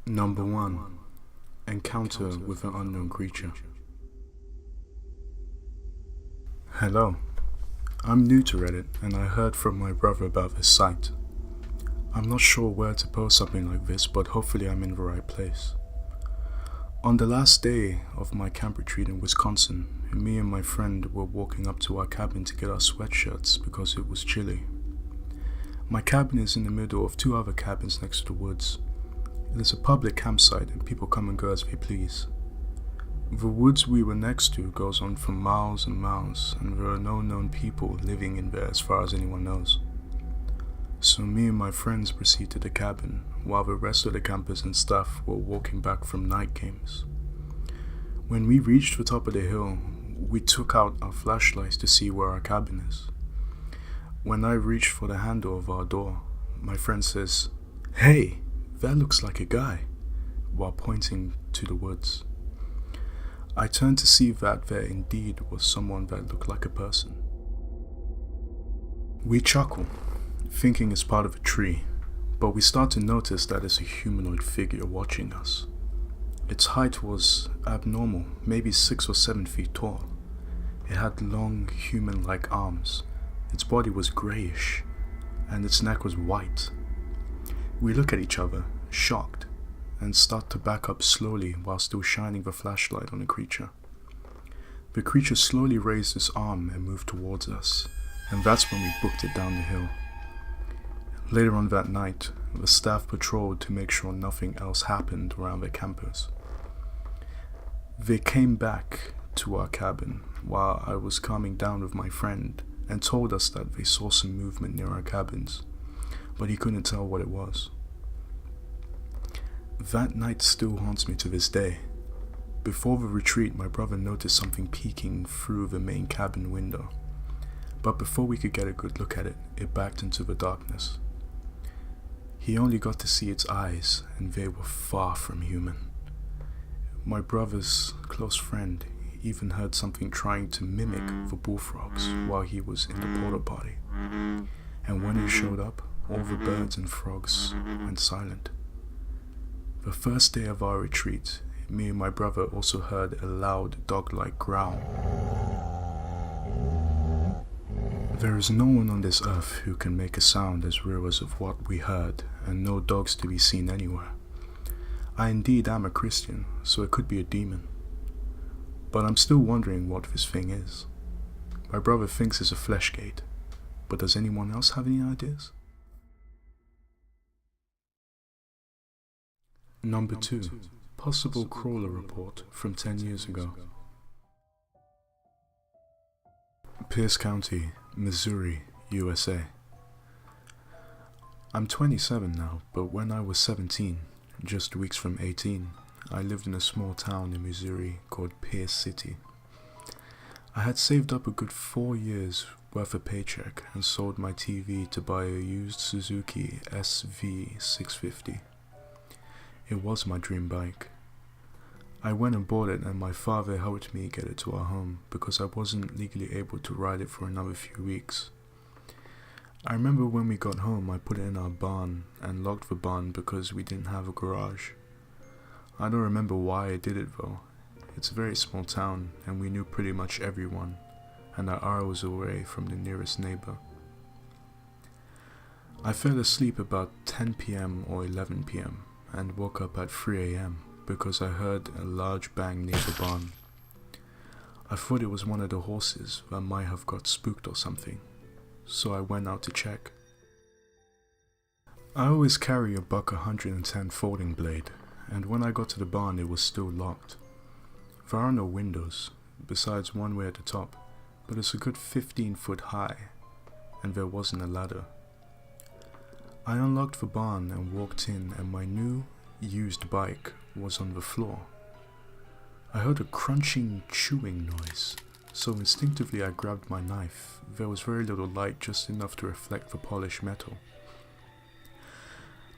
Number 1. Encounter with an unknown creature. Hello, I'm new to Reddit and I heard from my brother about this site. I'm not sure where to post something like this, but hopefully I'm in the right place. On the last day of my camp retreat in Wisconsin, me and my friend were walking up to our cabin to get our sweatshirts because it was chilly. My cabin is in the middle of two other cabins next to the woods. It is a public campsite and people come and go as they please. The woods we were next to goes on for miles and miles, and there are no known people living in there as far as anyone knows. So me and my friends proceed to the cabin, while the rest of the campers and staff were walking back from night games. When we reached the top of the hill, we took out our flashlights to see where our cabin is. When I reached for the handle of our door, my friend says, "Hey, that looks like a guy," while pointing to the woods. I turned to see that there indeed was someone that looked like a person. We chuckle, thinking it's part of a tree, but we start to notice that it's a humanoid figure watching us. Its height was abnormal, maybe 6 or 7 feet tall. It had long, human-like arms. Its body was greyish, and its neck was white. We look at each other, shocked, and start to back up slowly while still shining the flashlight on the creature. The creature slowly raised its arm and moved towards us, and that's when we booked it down the hill. Later on that night, the staff patrolled to make sure nothing else happened around the campers. They came back to our cabin while I was calming down with my friend and told us that they saw some movement near our cabins, but he couldn't tell what it was. That night still haunts me to this day. Before the retreat, my brother noticed something peeking through the main cabin window, but before we could get a good look at it, it backed into the darkness. He only got to see its eyes, and they were far from human. My brother's close friend even heard something trying to mimic the bullfrogs while he was in the porta potty. And when it showed up, all the birds and frogs went silent. The first day of our retreat, me and my brother also heard a loud dog-like growl. There is no one on this earth who can make a sound as real as of what we heard, and no dogs to be seen anywhere. I indeed am a Christian, so it could be a demon. But I'm still wondering what this thing is. My brother thinks it's a flesh gate, but does anyone else have any ideas? Number 2. Possible crawler report from 10 years ago. Pierce County, Missouri, USA. I'm 27 now, but when I was 17, just weeks from 18, I lived in a small town in Missouri called Pierce City. I had saved up a good 4 years worth of paycheck and sold my TV to buy a used Suzuki SV650. It was my dream bike. I went and bought it, and my father helped me get it to our home because I wasn't legally able to ride it for another few weeks. I remember when we got home, I put it in our barn and locked the barn because we didn't have a garage. I don't remember why I did it though. It's a very small town and we knew pretty much everyone, and our hour was away from the nearest neighbor. I fell asleep about 10 p.m. or 11 p.m. and woke up at 3 a.m. because I heard a large bang near the barn. I thought it was one of the horses that might have got spooked or something, so I went out to check. I always carry a buck 110 folding blade, and when I got to the barn it was still locked. There are no windows, besides one way at the top, but it's a good 15 foot high, and there wasn't a ladder. I unlocked the barn and walked in, and my new, used bike was on the floor. I heard a crunching, chewing noise, so instinctively I grabbed my knife. There was very little light, just enough to reflect the polished metal.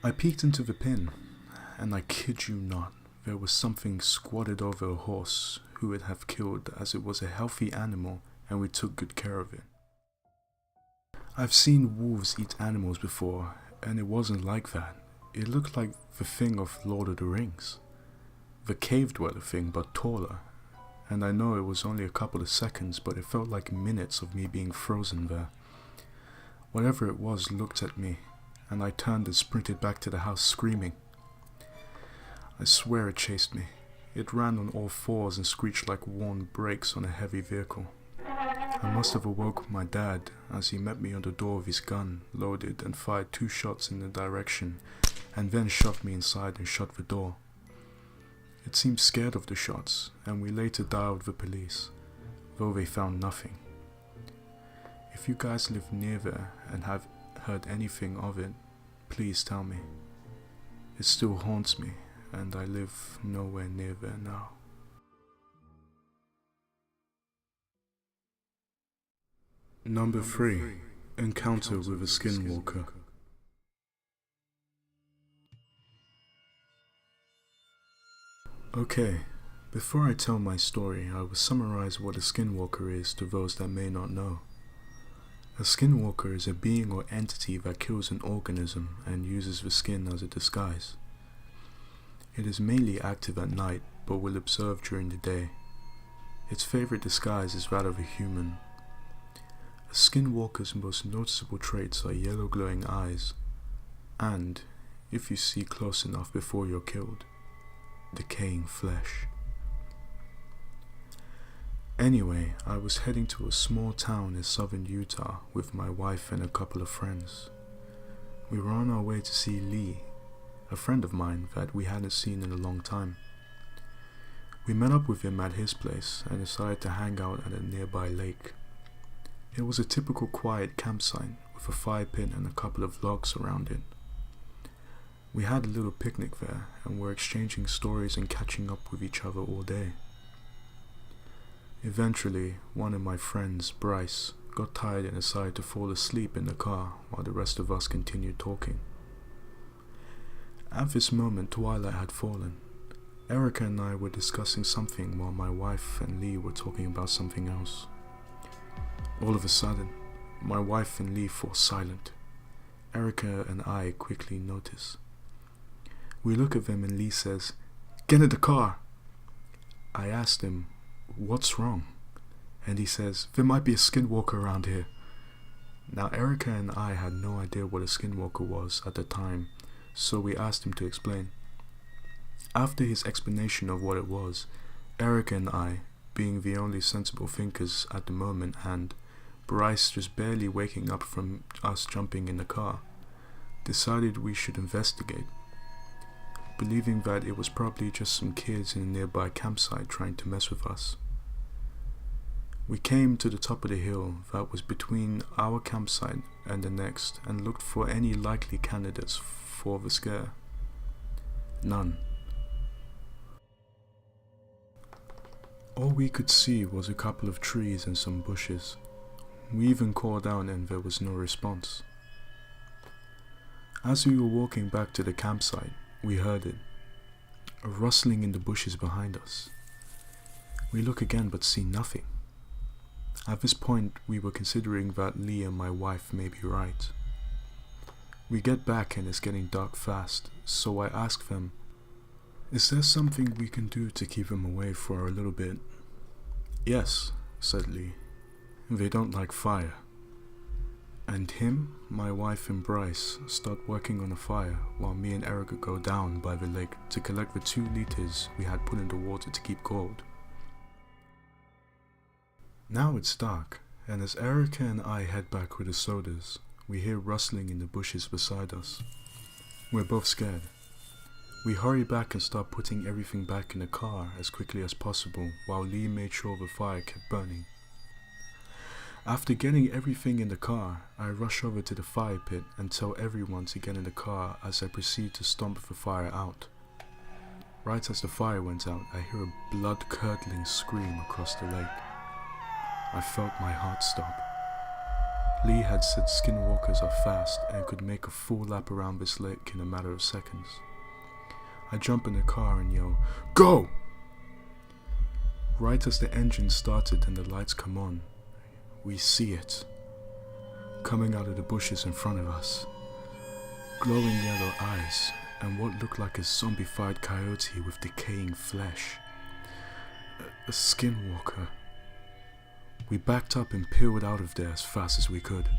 I peeked into the pin, and I kid you not, there was something squatted over a horse who would have killed, as it was a healthy animal and we took good care of it. I've seen wolves eat animals before, and it wasn't like that. It looked like the thing of Lord of the Rings. The cave dweller thing, but taller. And I know it was only a couple of seconds, but it felt like minutes of me being frozen there. Whatever it was looked at me, and I turned and sprinted back to the house screaming. I swear it chased me. It ran on all fours and screeched like worn brakes on a heavy vehicle. I must have awoke my dad as he met me on the door with his gun loaded and fired 2 shots in the direction and then shoved me inside and shut the door. It seemed scared of the shots, and we later dialed the police, though they found nothing. If you guys live near there and have heard anything of it, please tell me. It still haunts me, and I live nowhere near there now. Number 3. Encounter with a skinwalker. Okay, before I tell my story, I will summarize what a skinwalker is to those that may not know. A skinwalker is a being or entity that kills an organism and uses the skin as a disguise. It is mainly active at night, but will observe during the day. Its favorite disguise is that of a human. A skinwalker's most noticeable traits are yellow glowing eyes, and, if you see close enough before you're killed, decaying flesh. Anyway, I was heading to a small town in southern Utah with my wife and a couple of friends. We were on our way to see Lee, a friend of mine that we hadn't seen in a long time. We met up with him at his place and decided to hang out at a nearby lake. It was a typical quiet campsite with a fire pit and a couple of logs around it. We had a little picnic there and were exchanging stories and catching up with each other all day. Eventually, one of my friends, Bryce, got tired and decided to fall asleep in the car while the rest of us continued talking. At this moment, twilight had fallen. Erica and I were discussing something while my wife and Lee were talking about something else. All of a sudden, my wife and Lee fall silent. Erica and I quickly notice. We look at them and Lee says, "Get in the car." I asked him, "What's wrong?" And he says, "There might be a skinwalker around here." Now Erica and I had no idea what a skinwalker was at the time, so we asked him to explain. After his explanation of what it was, Erica and I, being the only sensible thinkers at the moment and Bryce just barely waking up from us jumping in the car, decided we should investigate, believing that it was probably just some kids in a nearby campsite trying to mess with us. We came to the top of the hill that was between our campsite and the next and looked for any likely candidates for the scare. None. All we could see was a couple of trees and some bushes. We even called out and there was no response. As we were walking back to the campsite, we heard it, a rustling in the bushes behind us. We look again but see nothing. At this point, we were considering that Lee and my wife may be right. We get back and it's getting dark fast, so I ask them, "Is there something we can do to keep them away for a little bit?" "Yes," said Lee. "They don't like fire." And him, my wife and Bryce start working on a fire while me and Erica go down by the lake to collect the 2 liters we had put in the water to keep cold. Now it's dark, and as Erica and I head back with the sodas, we hear rustling in the bushes beside us. We're both scared. We hurry back and start putting everything back in the car as quickly as possible while Lee made sure the fire kept burning. After getting everything in the car, I rush over to the fire pit and tell everyone to get in the car as I proceed to stomp the fire out. Right as the fire went out, I hear a blood-curdling scream across the lake. I felt my heart stop. Lee had said skinwalkers are fast and could make a full lap around this lake in a matter of seconds. I jump in the car and yell, "Go!" Right as the engine started and the lights come on, we see it, coming out of the bushes in front of us. Glowing yellow eyes, and what looked like a zombified coyote with decaying flesh. A skinwalker. We backed up and peeled out of there as fast as we could.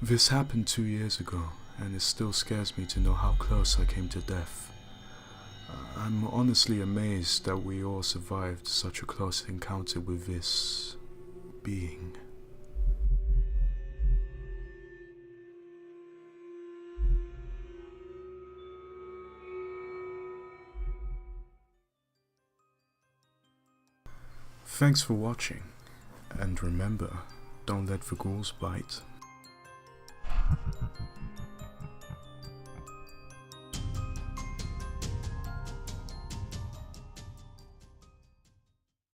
This happened 2 years ago, and it still scares me to know how close I came to death. I'm honestly amazed that we all survived such a close encounter with this being. Thanks for watching, and remember, don't let the ghouls bite.